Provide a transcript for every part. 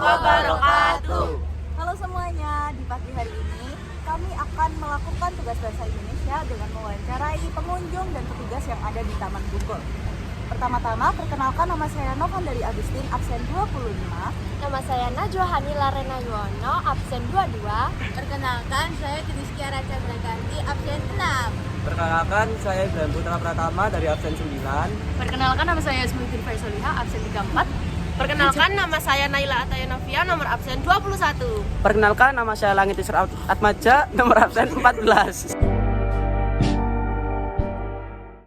wabarakatuh. Halo semuanya, di pagi hari ini kami akan melakukan tugas bahasa Indonesia dengan mewawancarai pengunjung dan petugas yang ada di Taman Bungkul. Pertama-tama, perkenalkan, nama saya Novan dari Agustin, absen 25. Nama saya Najwa Hanila Rena Yuwono, absen 22. Perkenalkan, saya Triskia Raja Braganti, absen 6. Perkenalkan, saya Ibrahim Putra Pratama dari absen 9. Perkenalkan, nama saya Yasmin Faisaliha, absen 34. Perkenalkan, nama saya Naila Atayanavia, nomor absen 21. Perkenalkan, nama saya Langit Isra Atmaja, nomor absen 14.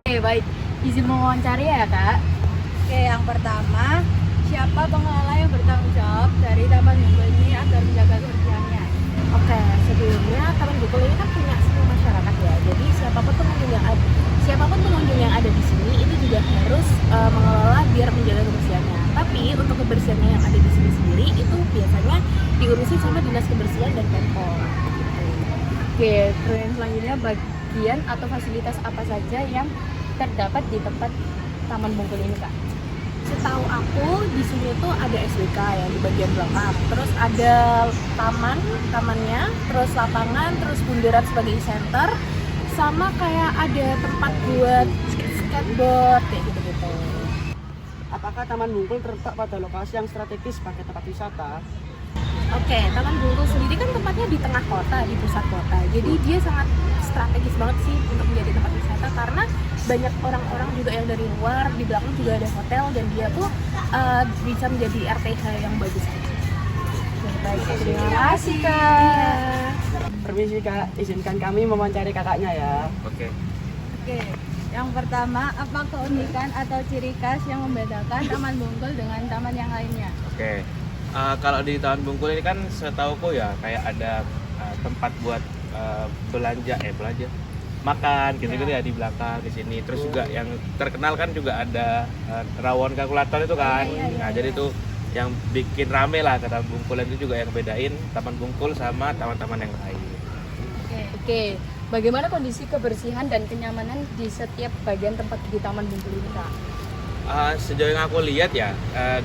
Oke, baik. Izin mewawancari ya, Kak. Oke, yang pertama, siapa pengelola yang bertanggung jawab dari Taman Bungkul ini agar menjaga kebersihannya? Oke, sebelumnya Taman Bungkul ini kan punya semua masyarakat ya. Jadi siapapun pengunjung yang ada di sini itu juga harus mengelola biar menjaga kebersihannya. Tapi untuk kebersihannya yang ada di sini sendiri itu biasanya diurusi sama Dinas Kebersihan dan Pemkot. Oke, pertanyaan selanjutnya, bagian atau fasilitas apa saja yang terdapat di tempat Taman Bungkul ini, Kak? Setahu aku di sini tuh ada SWK ya di bagian belakang. Terus ada tamannya, terus lapangan, terus bundaran sebagai center, sama kayak ada tempat buat skateboard kayak gitu-gitu. Apakah Taman Bungkul terletak pada lokasi yang strategis sebagai tempat wisata? Oke, Taman Bungkul sendiri kan tempatnya di tengah kota, di pusat kota. Jadi dia sangat strategis banget sih untuk menjadi tempat wisata karena banyak orang-orang juga yang dari luar, di belakang juga ada hotel dan dia tuh bisa menjadi RTH yang bagus. Baik, terima kasih, Kak. Permisi Kak, izinkan kami mewawancari kakaknya ya. Oke, yang pertama, apa keunikan atau ciri khas yang membedakan Taman Bungkul dengan taman yang lainnya? Oke, kalau di Taman Bungkul ini kan setauku ya kayak ada tempat buat belanja makan gitu-gitu ya di belakang di sini. Terus juga yang terkenal kan juga ada rawon kalkulator itu kan. Nah jadi itu yang bikin rame lah ke Taman Bungkul, itu juga yang bedain Taman Bungkul sama taman-taman yang lain. Oke, bagaimana kondisi kebersihan dan kenyamanan di setiap bagian tempat di Taman Bungkul ini, Kak? Sejauh yang aku lihat ya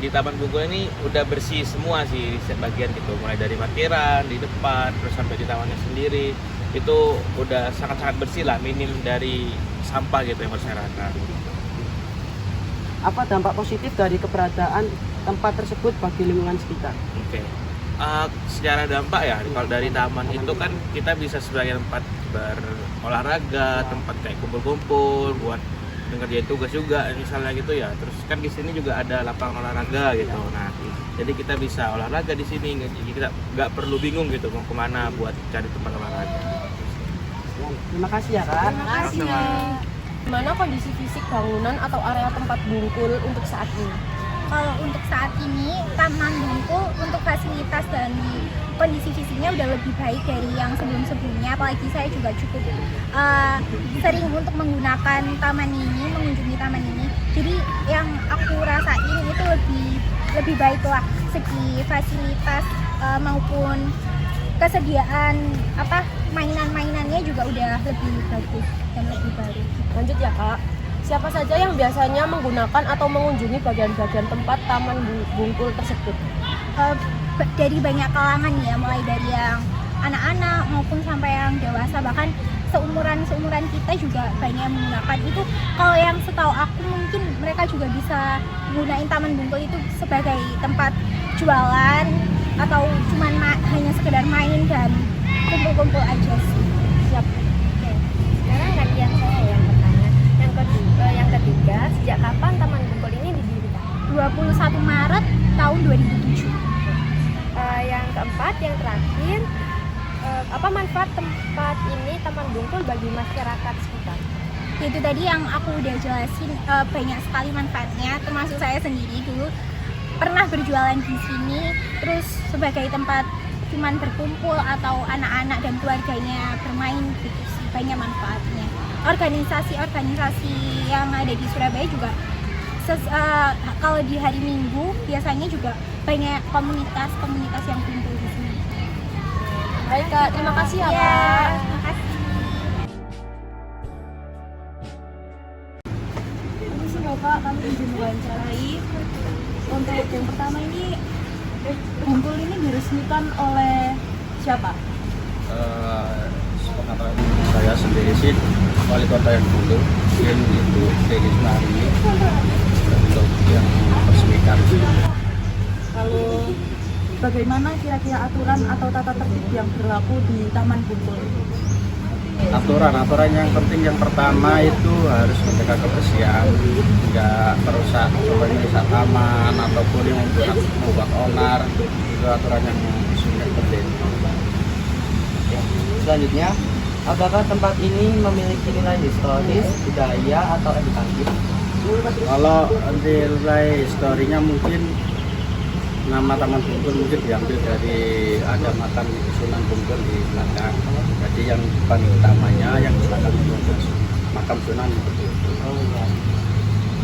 di Taman Bungkul ini udah bersih semua sih di setiap bagian gitu, mulai dari parkiran di depan terus sampai di tamannya sendiri itu udah sangat-sangat bersih lah, minim dari sampah gitu yang berserakan. Apa dampak positif dari keberadaan tempat tersebut bagi lingkungan sekitar? Oke. Secara dampak ya, kalau dari taman itu kan kita bisa sebagai tempat berolahraga, tempat kayak kumpul-kumpul buat ngerjain tugas juga misalnya gitu ya. Terus kan di sini juga ada lapangan olahraga gitu. Nah, jadi kita bisa olahraga di sini, jadi kita nggak perlu bingung gitu mau kemana buat cari tempat olahraga. Terima kasih ya Kak. Terima kasih. Gimana kondisi fisik bangunan atau area tempat Bungkul untuk saat ini? Kalau untuk saat ini, Taman Bungkul untuk fasilitas dan kondisi fisiknya udah lebih baik dari yang sebelum-sebelumnya. Apalagi saya juga cukup sering untuk menggunakan taman ini, mengunjungi taman ini. Jadi yang aku rasain itu lebih baik lah segi fasilitas maupun kesediaan mainan-mainannya juga udah lebih bagus dan lebih baru. Lanjut ya, Kak. Siapa saja yang biasanya menggunakan atau mengunjungi bagian-bagian tempat Taman Bungkul tersebut? Dari banyak kalangan ya, mulai dari yang anak-anak maupun sampai yang dewasa, bahkan seumuran kita juga banyak yang menggunakan itu. Kalau yang setahu aku mungkin mereka juga bisa menggunakan Taman Bungkul itu sebagai tempat jualan atau cuman hanya sekedar main dan kumpul-kumpul aja sih. Siap. Oke. Sekarang gantian saya yang bertanya. Yang ketiga, sejak kapan Taman Bungkul ini didirikan? 21 Maret tahun 2007. Yang keempat, yang terakhir, apa manfaat tempat ini Taman Bungkul bagi masyarakat sekitar? Itu tadi yang aku udah jelasin, banyak sekali manfaatnya, termasuk saya sendiri dulu pernah berjualan di sini, terus sebagai tempat cuman berkumpul atau anak-anak dan keluarganya bermain gitu sih, banyak manfaatnya. Organisasi-organisasi yang ada di Surabaya juga kalau di hari Minggu biasanya juga banyak komunitas yang kumpul di sini. Baik Kak, terima kasih ya Ya, Kak. terima kasih. Ini sih Bapak, kami izin mewawancarai. Untuk yang pertama ini Bungkul ini diresmikan oleh siapa? Sepengetahuan saya sendiri sih wali kota yang dulu mungkin itu Tri Sunardi untuk yang resmikan. Lalu bagaimana kira-kira aturan atau tata tertib yang berlaku di Taman Bungkul? Aturan yang penting yang pertama itu harus menjaga kebersihan, nggak merusak taman ataupun yang membuat onar, itu aturan yang sangat penting. Selanjutnya, apakah tempat ini memiliki nilai historis, budaya, atau edukatif? Kalau nilai historinya mungkin nama Taman Bungkul mungkin diambil dari ada makam Sunan Bungkul di belakang. Jadi yang depan utamanya yang di belakang itu makam Sunan.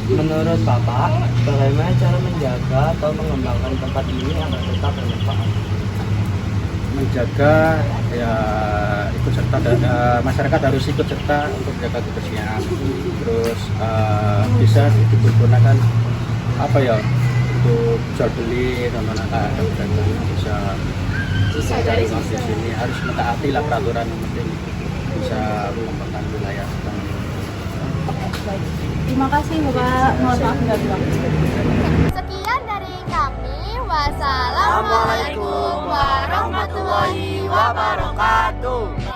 Menurut Bapak, bagaimana cara menjaga atau mengembangkan tempat ini agar tetap bermanfaat? Menjaga ya ikut serta masyarakat harus ikut serta untuk jaga kebersihan. Terus bisa digunakan apa ya untuk jual beli teman-teman bisa dari di sini harus mentaati lah peraturan yang penting bisa mengembangkan wilayah. Terima kasih Bapak, mohon maaf dari waktu. Sekian dari kami. Wassalamualaikum warahmatullahi wabarakatuh.